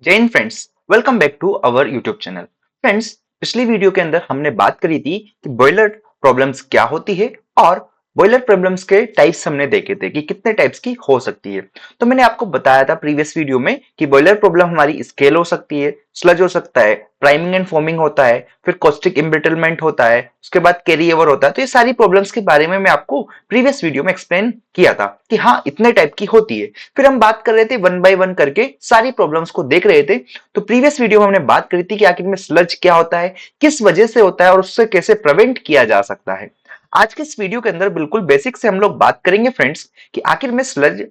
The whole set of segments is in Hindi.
जय Hind friends, welcome back to our YouTube channel. Friends, पिछली वीडियो के अंदर हमने बात करी थी कि बॉयलर प्रॉब्लम्स क्या होती है और बॉयलर प्रॉब्लम्स के टाइप्स हमने देखे थे कि कितने टाइप्स की हो सकती है। तो मैंने आपको बताया था प्रीवियस वीडियो में कि बॉयलर प्रॉब्लम हमारी स्केल हो सकती है, स्लज हो सकता है, प्राइमिंग एंड फॉर्मिंग होता है, फिर कॉस्टिक इम्ब्रिटलमेंट होता है, उसके बाद कैरी ओवर होता है। तो ये सारी प्रॉब्लम्स के बारे में मैं आपको प्रीवियस वीडियो में एक्सप्लेन किया था कि हाँ इतने टाइप की होती है। फिर हम बात कर रहे थे वन बाय वन करके सारी प्रॉब्लम्स को देख रहे थे। तो प्रीवियस वीडियो में हमने बात करी थी कि आखिर में स्लज क्या होता है, किस वजह से होता है और उससे कैसे प्रिवेंट किया जा सकता है। आज के इस वीडियो के अंदर बिल्कुल बेसिक से हम लोग बात करेंगे फ्रेंड्स कि आखिर में स्लज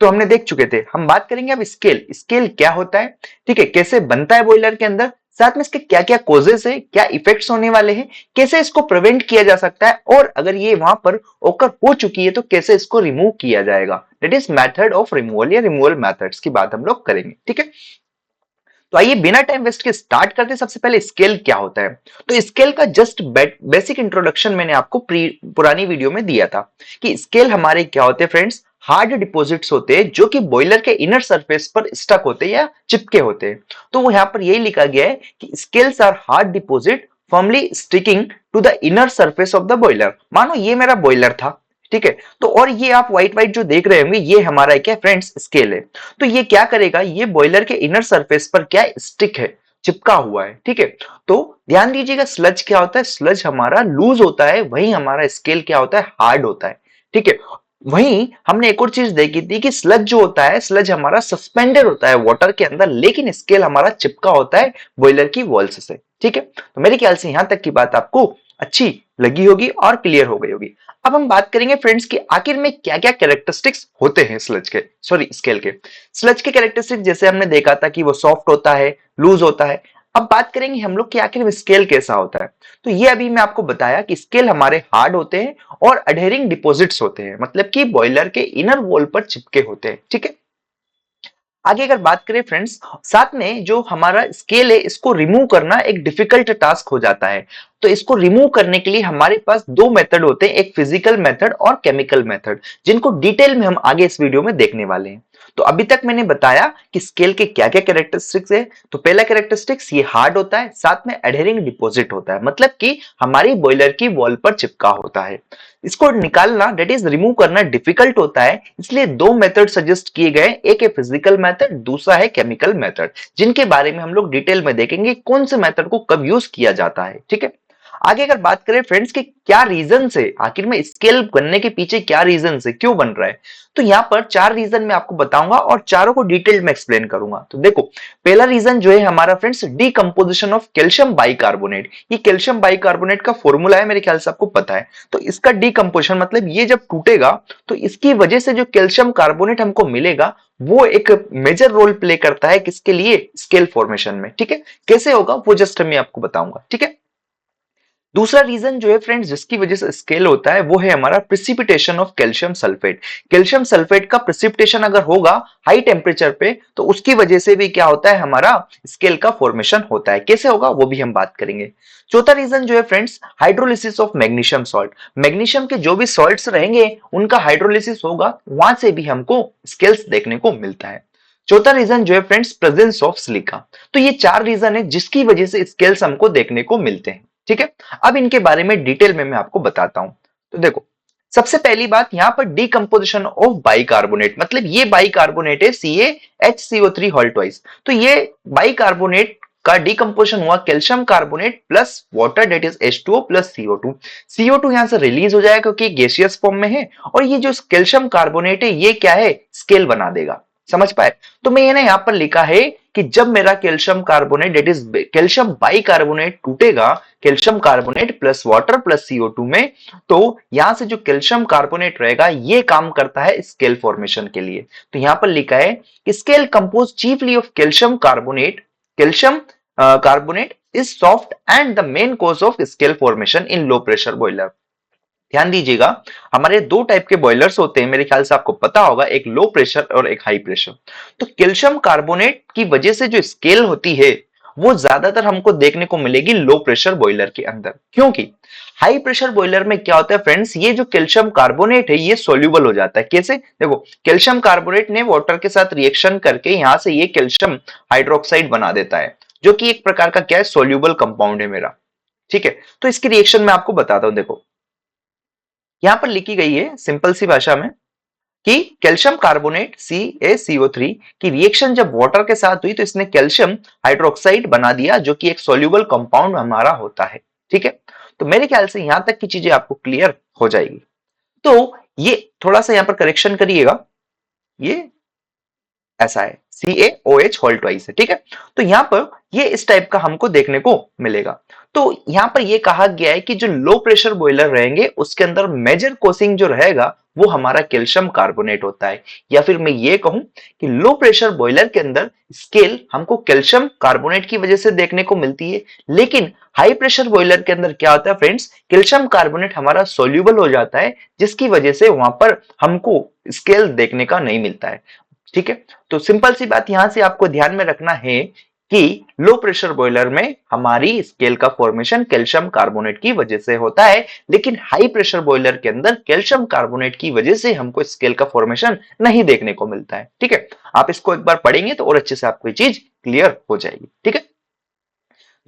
तो हमने देख चुके थे। हम बात करेंगे अब स्केल, स्केल क्या होता है, ठीक है, कैसे बनता है बॉयलर के अंदर, साथ में इसके क्या क्या कॉजेस है, क्या इफेक्ट्स होने वाले हैं, कैसे इसको प्रिवेंट किया जा सकता है और अगर ये वहां पर ओकर हो चुकी है तो कैसे इसको रिमूव किया जाएगा। That is method of removal या रिमूवल मेथड्स की बात हम लोग करेंगे, ठीक है। तो आइए बिना टाइम वेस्ट के स्टार्ट करते हैं। सबसे पहले स्केल क्या होता है। तो स्केल का जस्ट बेसिक इंट्रोडक्शन मैंने आपको पुरानी वीडियो में दिया था कि स्केल हमारे क्या होते हैं फ्रेंड्स, हार्ड डिपॉजिट्स होते हैं जो कि बॉयलर के इनर सरफेस पर स्टक होते हैं या चिपके होते हैं। तो वो यहाँ पर यही लिखा गया है कि scales are hard deposit firmly sticking to the inner surface of the boiler. मानो ये मेरा बॉयलर था, ठीक है, तो और ये आप व्हाइट व्हाइट जो देख रहे होंगे ये हमारा क्या फ्रेंड्स स्केल है। तो ये क्या करेगा, ये बॉयलर के इनर सरफेस पर क्या स्टिक है, चिपका हुआ है, ठीक है। तो ध्यान दीजिएगा स्लज क्या होता है, स्लज हमारा लूज होता है, वहीं हमारा स्केल क्या होता है, हार्ड होता है, ठीक है। वहीं हमने एक और चीज देखी थी कि स्लज जो होता है, स्लज हमारा सस्पेंडेड होता है वाटर के अंदर, लेकिन स्केल हमारा चिपका होता है बॉयलर की वॉल्स से, ठीक है। तो मेरे ख्याल से यहां तक की बात आपको अच्छी लगी होगी और क्लियर हो गई होगी। अब हम बात करेंगे फ्रेंड्स कि आखिर में क्या क्या कैरेक्टरिस्टिक्स होते हैं स्लज के, सॉरी स्केल के। स्लज के कैरेक्टरिस्टिक्स जैसे हमने देखा था कि वो सॉफ्ट होता है, लूज होता है। अब बात करेंगे हम लोग कि आखिर में स्केल कैसा होता है। तो ये अभी मैं आपको बताया कि स्केल हमारे हार्ड होते हैं और अडहेरिंग डिपॉजिट्स होते हैं, मतलब कि बॉयलर के इनर वॉल पर चिपके होते हैं, ठीक है। आगे अगर बात करें फ्रेंड्स, साथ में जो हमारा स्केल है इसको रिमूव करना एक डिफिकल्ट टास्क हो जाता है। तो इसको रिमूव करने के लिए हमारे पास दो मेथड होते हैं, एक फिजिकल मेथड और केमिकल मेथड, जिनको डिटेल में हम आगे इस वीडियो में देखने वाले हैं। तो अभी तक मैंने बताया कि स्केल के क्या क्या कैरेक्टरिस्टिक्स है। तो पहला कैरेक्टरिस्टिक्स ये हार्ड होता है, साथ में एडहेरिंग डिपॉजिट होता है, मतलब कि हमारी बॉयलर की वॉल पर चिपका होता है। इसको निकालना दैट इज रिमूव करना डिफिकल्ट होता है, इसलिए दो मेथड सजेस्ट किए गए, एक है फिजिकल मेथड, दूसरा है केमिकल मेथड, जिनके बारे में हम लोग डिटेल में देखेंगे कौन से मेथड को कब यूज किया जाता है, ठीक है। आगे अगर बात करें फ्रेंड्स कि क्या रीजन है, आखिर में स्केल बनने के पीछे क्या रीजन है, क्यों बन रहा है। तो यहां पर चार रीजन मैं आपको बताऊंगा और चारों को डिटेल में एक्सप्लेन करूंगा। तो देखो, पहला रीजन जो है हमारा friends decomposition of calcium bicarbonate. ये कैल्शियम बाइकार्बोनेट का फॉर्मूला है, मेरे ख्याल से आपको पता है। तो इसका डीकंपोजिशन मतलब ये जब टूटेगा तो इसकी वजह से जो कैल्शियम कार्बोनेट हमको मिलेगा वो एक मेजर रोल प्ले करता है किसके लिए, स्केल फॉर्मेशन में, ठीक है। कैसे होगा वो जस्ट मैं आपको बताऊंगा, ठीक है। दूसरा रीजन जो है फ्रेंड्स जिसकी वजह से स्केल होता है वो है हमारा precipitation of calcium sulphate. Calcium sulphate का प्रिसिपिटेशन अगर होगा हाई टेम्परेचर पे तो उसकी वजह से भी क्या होता है, हमारा स्केल का फॉर्मेशन होता है। कैसे होगा वो भी हम बात करेंगे। चौथा रीजन जो है friends hydrolysis of magnesium salt. Magnesium के जो भी सॉल्ट्स रहेंगे उनका हाइड्रोलिसिस होगा, वहां से भी हमको स्केल्स देखने को मिलता है। चौथा रीजन जो है फ्रेंड्स प्रेजेंस ऑफ सिलिका। तो ये चार रीजन है जिसकी वजह से स्केल्स हमको देखने को मिलते हैं, ठीक है। अब इनके बारे में डिटेल में मैं आपको बताता हूं। तो देखो, सबसे पहली बात यहां पर डीकंपोजिशन ऑफ बाइकार्बोनेट, मतलब ये बाइकार्बोनेट है CaHCO3 हॉल ट्वाइस। तो ये बाइकार्बोनेट का डीकंपोजिशन हुआ calcium carbonate plus water that is H2O plus CO2। CO2 यहां से रिलीज हो जाएगा क्योंकि गैसियस फॉर्म में है, और ये जो कैल्शियम कार्बोनेट है ये क्या है, स्केल बना देगा। समझ पाए। तो मैं ये ना यहां पर लिखा है कि जब मेरा calcium carbonate that is calcium bicarbonate टूटेगा, calcium carbonate plus water plus CO2 में, तो यहां से जो कैल्शियम कार्बोनेट रहेगा ये काम करता है स्केल फॉर्मेशन के लिए। तो यहां पर लिखा है कि scale compose chiefly of calcium carbonate, calcium carbonate is soft and the main cause of scale formation in low pressure boiler. ध्यान दीजिएगा, हमारे दो टाइप के बॉयलर्स होते हैं, मेरे ख्याल से आपको पता होगा, एक लो प्रेशर और एक हाई प्रेशर। तो कैल्शियम कार्बोनेट की वजह से जो स्केल होती है वो ज्यादातर हमको देखने को मिलेगी लो प्रेशर बॉयलर के अंदर। क्योंकि हाई प्रेशर बॉयलर में क्या होता है फ्रेंड्स, ये जो कैल्शियम कार्बोनेट है ये सोल्यूबल हो जाता है। कैसे? देखो, कैल्शियम कार्बोनेट ने वाटर के साथ रिएक्शन करके यहां से ये कैल्शियम हाइड्रोक्साइड बना देता है, जो कि एक प्रकार का क्या है, सोल्यूबल कंपाउंड है मेरा। ठीक है, तो इसकी रिएक्शन मैं आपको बताता हूं। देखो, यहां पर लिखी गई है सिंपल सी भाषा में कि कैल्शियम कार्बोनेट CaCO3 की रिएक्शन जब वाटर के साथ हुई तो इसने कैल्शियम हाइड्रोक्साइड बना दिया, जो कि एक सोल्यूबल कंपाउंड हमारा होता है। ठीक है, तो मेरे ख्याल से यहां तक की चीजें आपको क्लियर हो जाएगी। तो ये थोड़ा सा यहां पर करेक्शन करिएगा, ये ऐसा है, CaOH होल ट्वाइस है। ठीक है, तो यहां पर ये इस टाइप का हमको देखने को मिलेगा। तो यहां पर ये कहा गया है कि जो लो प्रेशर बॉयलर रहेंगे उसके अंदर मेजर कोसिंग जो रहेगा वो हमारा कैल्शियम कार्बोनेट होता है, या फिर मैं ये कहूं कि लो प्रेशर बॉयलर के अंदर स्केल हमको कैल्शियम कार्बोनेट की वजह से देखने को मिलती है। लेकिन हाई प्रेशर बॉयलर के अंदर क्या होता है फ्रेंड्स, कैल्शियम कार्बोनेट हमारा सोल्यूबल हो जाता है, जिसकी वजह से वहां पर हमको स्केल देखने का नहीं मिलता है। ठीक है, तो सिंपल सी बात यहां से आपको ध्यान में रखना है कि लो प्रेशर बॉयलर में हमारी स्केल का फॉर्मेशन कैल्शियम कार्बोनेट की वजह से होता है, लेकिन हाई प्रेशर बॉयलर के अंदर कैल्शियम कार्बोनेट की वजह से हमको स्केल का फॉर्मेशन नहीं देखने को मिलता है। ठीक है, आप इसको एक बार पढ़ेंगे तो और अच्छे से आपको ये चीज क्लियर हो जाएगी। ठीक है,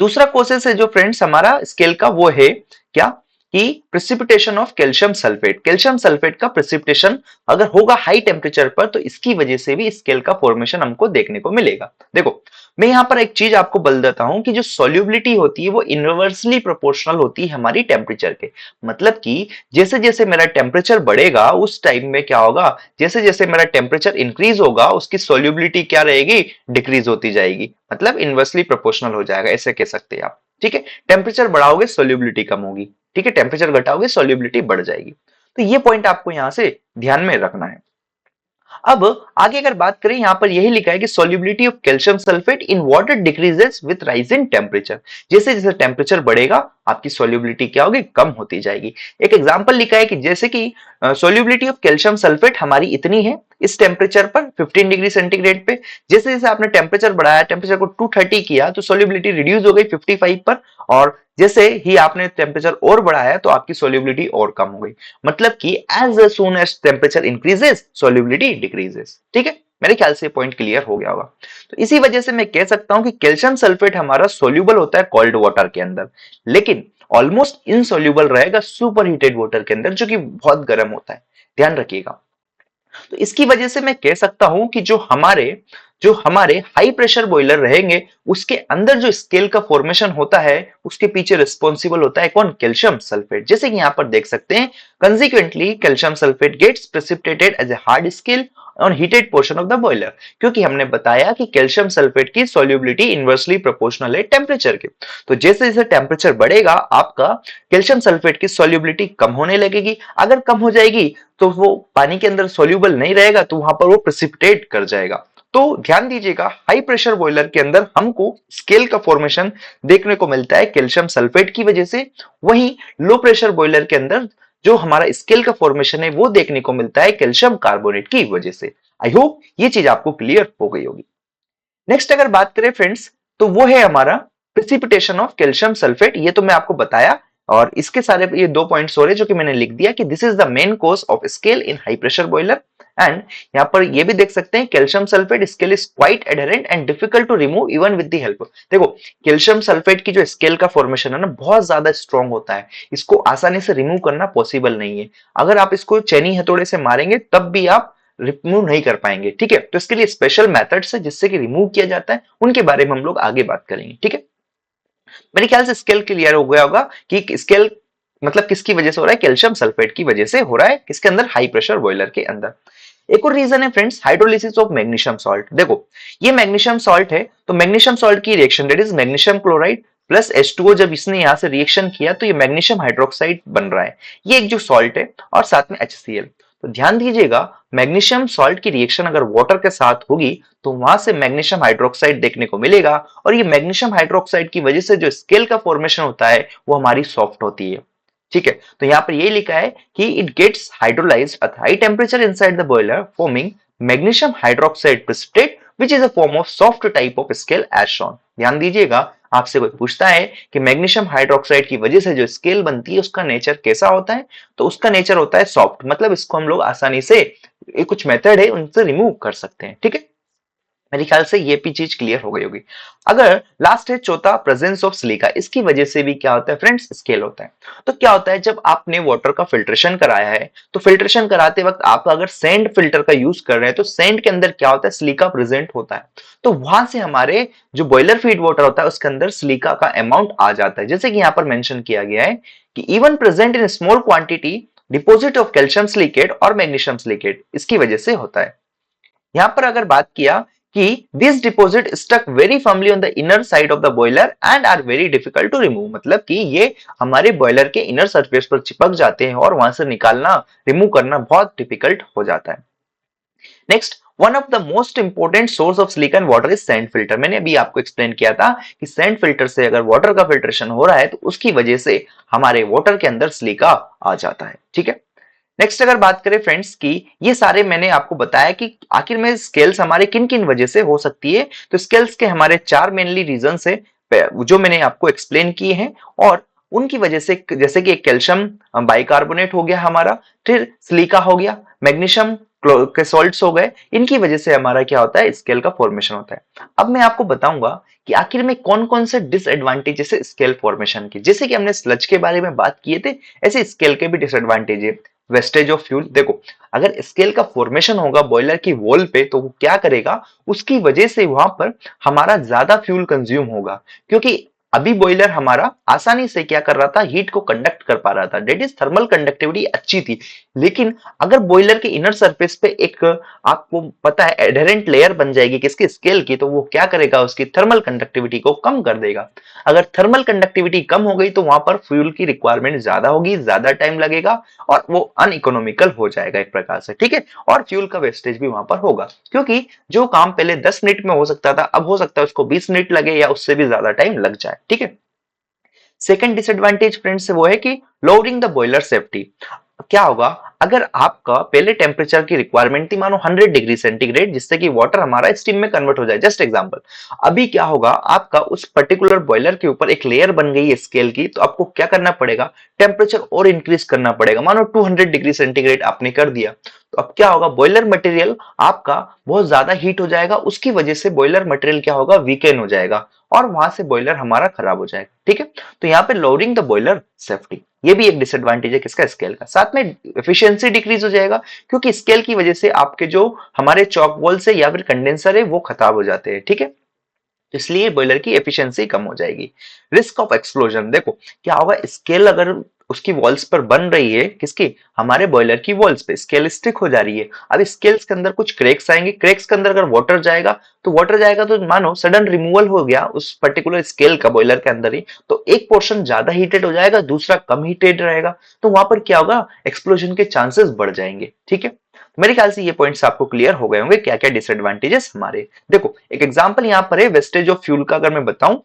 दूसरा कोसेस है जो फ्रेंड्स हमारा स्केल का, वो है क्या कि precipitation of calcium sulphate. Calcium sulphate का प्रेसिपिटेशन अगर होगा हाई टेम्परेचर पर तो इसकी वजह से भी स्केल का फॉर्मेशन हमको देखने को मिलेगा। देखो, मैं यहां पर एक चीज आपको बता देता हूं कि जो सॉल्युबिलिटी होती है वो इनवर्सली प्रोपोर्शनल होती है हमारी टेम्परेचर के। मतलब कि जैसे जैसे मेरा टेम्परेचर बढ़ेगा उस टाइम में क्या होगा, जैसे जैसे मेरा टेम्परेचर इंक्रीज होगा उसकी सॉल्युबिलिटी क्या रहेगी, डिक्रीज होती जाएगी। मतलब इनवर्सली प्रोपोर्शनल हो जाएगा, ऐसे कह सकते हैं आप। ठीक है, टेम्परेचर बढ़ाओगे सॉल्युबिलिटी कम होगी, ठीक है, टेम्परेचर घटाओगे सॉल्युबिलिटी बढ़ जाएगी। तो ये पॉइंट आपको यहां से ध्यान में रखना है। अब आगे अगर बात करें, यहां पर यही लिखा है कि solubility of calcium sulphate in water decreases with rise in temperature. जैसे जैसे टेम्परेचर बढ़ेगा आपकी सॉल्युबिलिटी क्या होगी, कम होती जाएगी। एक एग्जांपल लिखा है कि जैसे कि सॉल्युबिलिटी ऑफ कैल्शियम सल्फेट हमारी इतनी है इस टेम्परेचर पर 15 डिग्री सेंटीग्रेड पे, जैसे जैसे आपने टेम्परेचर बढ़ाया, टेम्परेचर को 230 किया तो सॉल्युबिलिटी रिड्यूस हो गई 55 पर, और जैसे ही आपने टेम्परेचर और बढ़ाया तो आपकी सॉल्युबिलिटी और कम हो गई। मतलब कि as soon as temperature increases solubility decreases. ठीक है, मेरे ख्याल से पॉइंट क्लियर हो गया होगा। तो इसी वजह से मैं कह सकता हूं कि कैल्शियम सल्फेट हमारा सोल्यूबल होता है कोल्ड वाटर के अंदर, लेकिन ऑलमोस्ट इनसोल्यूबल रहेगा सुपर हीटेड वाटर के अंदर, जो कि बहुत गर्म होता है। ध्यान रखिएगा। तो इसकी वजह से मैं कह सकता हूं कि जो हमारे हाई प्रेशर बॉयलर रहेंगे उसके अंदर जो स्केल का फॉर्मेशन होता है उसके पीछे रिस्पॉन्सिबल होता है कौन, कैल्शियम सल्फेट। जैसे कि यहां पर देख सकते हैं, consequently calcium sulphate gets precipitated as a hard scale on heated portion of the boiler. क्योंकि हमने बताया कि कैल्शियम सल्फेट की सॉल्युबिलिटी इनवर्सली प्रोपोर्शनल है टेम्परेचर के, तो जैसे जैसे टेम्परेचर बढ़ेगा आपका कैल्शियम सल्फेट की सॉल्युबिलिटी कम होने लगेगी। अगर कम हो जाएगी तो वो पानी के अंदर सोल्यूबल नहीं रहेगा, तो वहां पर वो प्रेसिपिटेट कर जाएगा। तो ध्यान दीजिएगा, हाई प्रेशर बॉयलर के अंदर हमको स्केल का फॉर्मेशन देखने को मिलता है कैल्शियम सल्फेट की वजह से, वहीं लो प्रेशर बॉयलर के अंदर जो हमारा स्केल का फॉर्मेशन है वो देखने को मिलता है कैल्शियम कार्बोनेट की वजह से। आई होप ये चीज आपको क्लियर हो गई होगी। नेक्स्ट अगर बात करें फ्रेंड्स, तो वो है हमारा प्रेसिपिटेशन ऑफ कैल्शियम सल्फेट। ये तो मैं आपको बताया, और इसके सारे ये 2 पॉइंट्स और है जो कि मैंने लिख दिया कि this is the main cause of scale in high pressure boiler. And यहाँ पर ये भी देख सकते हैं calcium sulphate scale is quite adherent and difficult to remove even with the help. देखो, कैल्शियम सल्फेट की जो स्केल का फॉर्मेशन है ना बहुत ज्यादा स्ट्रॉन्ग होता है, इसको आसानी से रिमूव करना पॉसिबल नहीं है। अगर आप इसको चैनी हथौड़े से मारेंगे तब भी आप रिमूव नहीं कर पाएंगे। ठीक है, तो इसके लिए स्पेशल मेथड्स है जिससे कि रिमूव किया जाता है, उनके बारे में हम लोग आगे बात करेंगे। ठीक है, मेरे ख्याल से स्केल क्लियर हो गया होगा कि स्केल मतलब किसकी वजह से हो रहा है, कैल्शियम सल्फेट की वजह से हो रहा है किसके अंदर, हाई प्रेशर बॉयलर के अंदर। एक और रीजन है friends, hydrolysis of magnesium salt. देखो, ये मैग्नीशियम सॉल्ट है, तो मैग्नीशियम सॉल्ट की reaction that is magnesium chloride plus H2O, जब इसने यहां से रिएक्शन किया तो ये मैग्नीशियम हाइड्रोक्साइड बन रहा है। ये एक जो सॉल्ट है और साथ में HCl। तो ध्यान दीजिएगा, मैग्नीशियम सॉल्ट की रिएक्शन अगर वाटर के साथ होगी तो वहां से मैग्नीशियम हाइड्रोक्साइड देखने को मिलेगा, और ये मैग्नीशियम हाइड्रोक्साइड की वजह से जो स्केल का फॉर्मेशन होता है वो हमारी सॉफ्ट होती है। ठीक है, तो यहां पर ये लिखा है कि it gets hydrolysed at high temperature inside the boiler forming magnesium hydroxide precipitate which is a form of soft type of scale as shown. ध्यान दीजिएगा, आपसे कोई पूछता है कि मैग्नीशियम हाइड्रोक्साइड की वजह से जो स्केल बनती है उसका नेचर कैसा होता है, तो उसका नेचर होता है सॉफ्ट, मतलब इसको हम लोग आसानी से, ये कुछ मेथड है उनसे रिमूव कर सकते हैं। ठीक है, मेरे ख्याल से ये भी चीज क्लियर हो गई होगी। अगर लास्ट है चौथा, प्रेजेंस ऑफ सिलिका, इसकी वजह से भी क्या होता है फ्रेंड्स, स्केल होता है। तो क्या होता है, जब आपने वाटर का फिल्ट्रेशन कराया है, तो फिल्ट्रेशन कराते वक्त आप अगर सैंड फिल्टर का यूज कर रहे हैं, तो सैंड के अंदर क्या होता है, सिलिका प्रेजेंट होता है। तो वहां से हमारे जो बॉयलर फीड वाटर होता है उसके अंदर सिलिका का अमाउंट आ जाता है, जैसे कि यहाँ पर मेंशन किया गया है कि even present in small quantity deposit of calcium silicate और मैग्नीशियम सिलिकेट, इसकी वजह से होता है। यहां पर अगर बात किया कि this deposit stuck very firmly on the inner side of the boiler and are very difficult to remove, मतलब कि ये हमारे बॉयलर के इनर सरफेस पर चिपक जाते हैं और वहां से निकालना, रिमूव करना बहुत डिफिकल्ट हो जाता है। Next, one of the most important source of silicon water is sand filter. मैंने अभी आपको एक्सप्लेन किया था कि सैंड फिल्टर से अगर वाटर का फिल्ट्रेशन हो रहा है तो उसकी वजह से हमारे वाटर के अंदर सिलिका आ जाता है। ठीक है, नेक्स्ट अगर बात करें फ्रेंड्स की, ये सारे मैंने आपको बताया कि आखिर में स्केल्स हमारे किन किन वजह से हो सकती है। तो स्केल्स के हमारे चार मेनली रीजन है जो मैंने आपको एक्सप्लेन किए हैं, और उनकी वजह से जैसे कि एक कैल्शियम बाइकार्बोनेट हो गया हमारा, फिर सिलिका हो गया, मैग्नीशियम के सॉल्ट्स हो गए, इनकी वजह से हमारा क्या होता है, स्केल का फॉर्मेशन होता है। अब मैं आपको बताऊंगा कि आखिर में कौन कौन से डिसएडवांटेजेस है स्केल फॉर्मेशन के। जैसे कि हमने स्लज के बारे में बात किए थे, ऐसे स्केल के भी डिसएडवांटेज है। वेस्टेज ऑफ फ्यूल, देखो अगर स्केल का फॉर्मेशन होगा बॉयलर की वॉल पे, तो वो क्या करेगा, उसकी वजह से वहां पर हमारा ज्यादा फ्यूल कंज्यूम होगा, क्योंकि अभी बॉयलर हमारा आसानी से क्या कर रहा था, हीट को कंडक्ट कर पा रहा था, डेट इज थर्मल कंडक्टिविटी अच्छी थी। लेकिन अगर बॉयलर के इनर सरफेस पे एक, आपको पता है, एडहेरेंट लेयर बन जाएगी किसकी, स्केल की, तो वो क्या करेगा, उसकी थर्मल कंडक्टिविटी को कम कर देगा। अगर थर्मल कंडक्टिविटी कम हो गई तो वहां पर फ्यूल की रिक्वायरमेंट ज्यादा होगी, ज्यादा टाइम लगेगा और वो अनइकोनॉमिकल हो जाएगा एक प्रकार से। ठीक है, और फ्यूल का वेस्टेज भी वहां पर होगा, क्योंकि जो काम पहले 10 मिनट में हो सकता था, अब हो सकता है उसको 20 मिनट लगे या उससे भी ज्यादा टाइम लग जाए। ठीक है, सेकेंड डिसएडवांटेज फ्रेंड्स वो है कि लोअरिंग द बॉयलर सेफ्टी। क्या होगा, अगर आपका पहले टेम्परेचर की रिक्वायरमेंट थी मानो 100 डिग्री सेंटीग्रेड, जिससे कि वाटर हमारा स्टीम में कन्वर्ट हो जाए, जस्ट एग्जांपल, अभी क्या होगा, आपका उस पर्टिकुलर बॉयलर के ऊपर एक लेयर बन गई है स्केल की, तो आपको क्या करना पड़ेगा, टेम्परेचर और इंक्रीज करना पड़ेगा। मानो 200 डिग्री सेंटीग्रेड आपने कर दिया, तो अब क्या होगा, बॉयलर मटेरियल आपका बहुत ज्यादा हीट हो जाएगा, उसकी वजह से बॉयलर मटेरियल क्या होगा, वीकेन हो जाएगा और वहां से बॉयलर हमारा खराब हो जाएगा। ठीक है, तो यहाँ पे लोअरिंग द बॉयलर सेफ्टी, ये भी एक डिसएडवांटेज है किसका, स्केल का। साथ में एफिशिएंसी डिक्रीज हो जाएगा, क्योंकि स्केल की वजह से आपके जो हमारे चॉक वॉल्स है या फिर कंडेंसर है वो खराब हो जाते हैं। ठीक है, तो इसलिए बॉयलर की एफिशिएंसी कम हो जाएगी। रिस्क ऑफ एक्सप्लोजन, देखो क्या होगा, स्केल अगर उसकी वॉल्स पर बन रही है, किसकी, हमारे बॉयलर की वॉल्स पे स्केल स्टिक हो जा रही है, अब स्केल्स के अंदर कुछ क्रैक्स आएंगे, क्रैक्स के अंदर अगर वाटर जाएगा, तो वाटर जाएगा तो मानो सडन रिमूवल हो गया उस पर्टिकुलर स्केल का बॉयलर के अंदर ही, तो एक पोर्शन ज्यादा हीटेड हो जाएगा, दूसरा कम हीटेड रहेगा, तो वहां पर क्या होगा, एक्सप्लोजन के चांसेस बढ़ जाएंगे। ठीक है, मेरे ख्याल से ये पॉइंट्स आपको क्लियर हो गए होंगे क्या क्या डिसएडवांटेजेस हमारे। देखो एक एग्जांपल यहाँ पर है वेस्टेज ऑफ फ्यूल का, अगर मैं बताऊं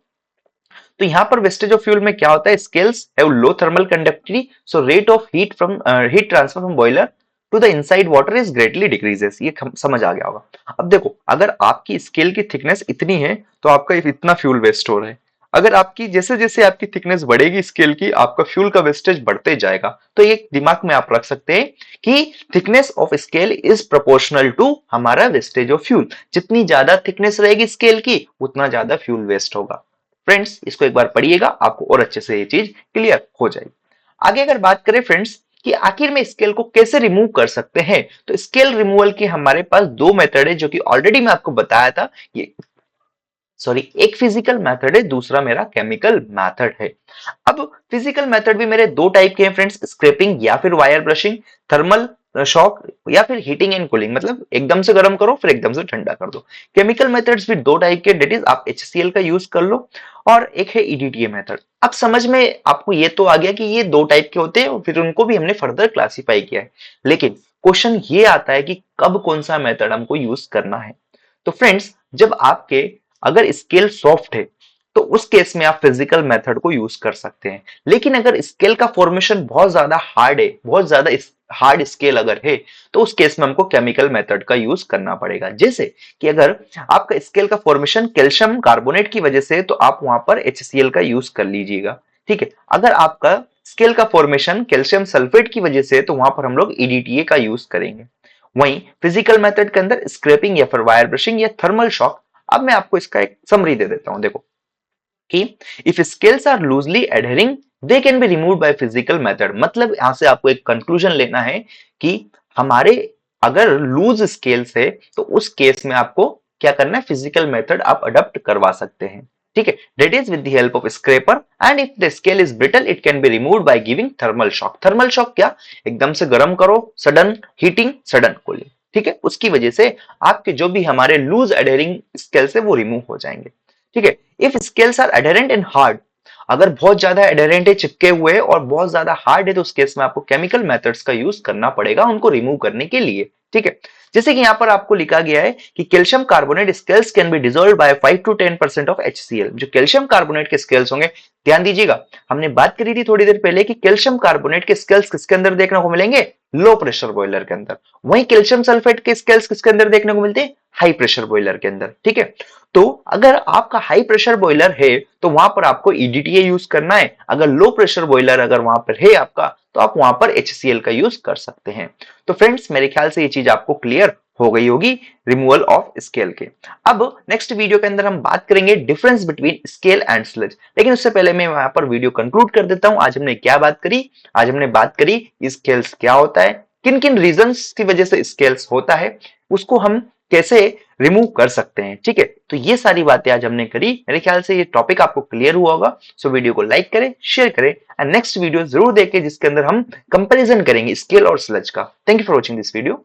तो यहाँ पर वेस्टेज ऑफ फ्यूल में क्या होता है, scales have low thermal conductivity, so rate of heat from heat transfer from boiler to the inside water is greatly decreases. ये समझ आ गया होगा। अब देखो अगर आपकी स्केल की थिकनेस इतनी है तो आपका इतना फ्यूल वेस्ट हो रहा है, अगर आपकी जैसे जैसे आपकी थिकनेस बढ़ेगी स्केल की, आपका फ्यूल का वेस्टेज बढ़ते जाएगा। तो ये दिमाग में आप रख सकते हैं कि thickness of scale is proportional to हमारा वेस्टेज ऑफ फ्यूल। जितनी ज्यादा थिकनेस रहेगी स्केल की, उतना ज्यादा फ्यूल वेस्ट होगा। फ्रेंड्स इसको एक बार पढ़िएगा, आपको और अच्छे से ये चीज क्लियर हो जाएगी। आगे अगर बात करें फ्रेंड्स कि आखिर में स्केल को कैसे रिमूव कर सकते हैं, तो स्केल रिमूवल के हमारे पास दो मेथड है, जो कि ऑलरेडी मैं आपको बताया था। ये एक फिजिकल मेथड है, दूसरा मेरा केमिकल मेथड है। अब फिजिकल मेथड भी मेरे दो टाइप के हैं फ्रेंड्स, स्क्रैपिंग या फिर वायर ब्रशिंग, थर्मल शॉक या फिर हीटिंग एंड कूलिंग, मतलब एकदम से गर्म करो फिर एकदम से ठंडा कर दो। केमिकल मेथड्स भी दो टाइप के, डेट इज आप HCl का यूज कर लो, और एक है EDTA मेथड। अब समझ में आपको ये तो आ गया कि ये दो टाइप के होते हैं, और फिर उनको भी हमने फर्दर क्लासिफाई किया है। लेकिन क्वेश्चन ये आता है कि कब कौन सा मेथड हमको यूज करना है। तो फ्रेंड्स जब आपके अगर स्केल सॉफ्ट है तो उस केस में आप फिजिकल मेथड को यूज कर सकते हैं। लेकिन अगर स्केल का फॉर्मेशन बहुत ज्यादा हार्ड है, बहुत ज्यादा हार्ड स्केल अगर है तो उस केस में हमको केमिकल मेथड का यूज करना पड़ेगा। जैसे कि अगर आपका स्केल का फॉर्मेशन कैल्शियम कार्बोनेट की वजह से तो आप वहां पर HCl का यूज कर लीजिएगा। ठीक है, अगर आपका स्केल का फॉर्मेशन कैल्शियम सल्फेट की वजह से तो वहां पर हम लोग EDTA का यूज करेंगे। वहीं फिजिकल मेथड के अंदर स्क्रैपिंग या फिर वायर ब्रशिंग या थर्मल शॉक। अब मैं आपको इसका एक समरी दे देता हूं। देखो कि if scales are loosely adhering they can be remove by physical method. मतलब यहां से आपको एक कंक्लूजन लेना है कि हमारे अगर लूज स्केल्स है तो उस केस में आपको क्या करना है, फिजिकल मेथड आप अडॉप्ट करवा सकते हैं। ठीक है, that is with the help of scraper and if the scale is brittle it can be removed by giving thermal shock. Thermal shock क्या, एकदम से गर्म करो, सडन हीटिंग सडन कूलिंग। ठीक है, उसकी वजह से आपके जो भी हमारे लूज एडहरिंग स्केल्स है वो रिमूव हो जाएंगे। ठीक है, if scales are adherent and hard, अगर बहुत ज्यादा एडहेरेंट है, चिपके हुए और बहुत ज्यादा हार्ड है तो उस केस में आपको केमिकल मेथड्स का यूज करना पड़ेगा उनको रिमूव करने के लिए। ठीक है, जैसे कि यहां पर आपको लिखा गया है कि calcium carbonate scales can be dissolved by 5 to 10% of HCl। जो कैल्शियम कार्बोनेट के स्केल्स होंगे, ध्यान दीजिएगा, हमने बात करी थी थोड़ी देर पहले कि कैल्शियम कार्बोनेट के स्केल्स किसके अंदर देखने को मिलेंगे, लो प्रेशर बॉयलर के अंदर। वहीं कैल्शियम सल्फेट के स्केल्स किसके अंदर देखने को मिलते हैं, हाई प्रेशर बॉयलर के अंदर। ठीक है, तो अगर आपका हाई प्रेशर बॉयलर है तो वहां पर आपको EDTA यूज करना है। अगर लो प्रेशर बॉयलर अगर वहां पर है आपका तो आप वहां पर HCl का यूज कर सकते हैं। तो फ्रेंड्स मेरे ख्याल से ये चीज आपको क्लियर हो गई होगी रिमूवल ऑफ स्केल के। अब नेक्स्ट वीडियो के अंदर हम बात करेंगे difference between scale and sludge. लेकिन उससे पहले मैं यहाँ पर वीडियो कंक्लूड कर देता हूं। आज हमने क्या बात करी, आज हमने बात करी स्केल्स क्या होता है, किन किन रीजंस की वजह से स्केल्स होता है, उसको हम कैसे रिमूव कर सकते हैं। ठीक है, तो ये सारी बातें आज हमने करी। मेरे ख्याल से ये टॉपिक आपको क्लियर हुआ होगा। सो वीडियो को लाइक करें, शेयर करें एंड नेक्स्ट वीडियो जरूर देखें जिसके अंदर हम कंपैरिजन करेंगे स्केल और स्लज का। Thank you for watching this video.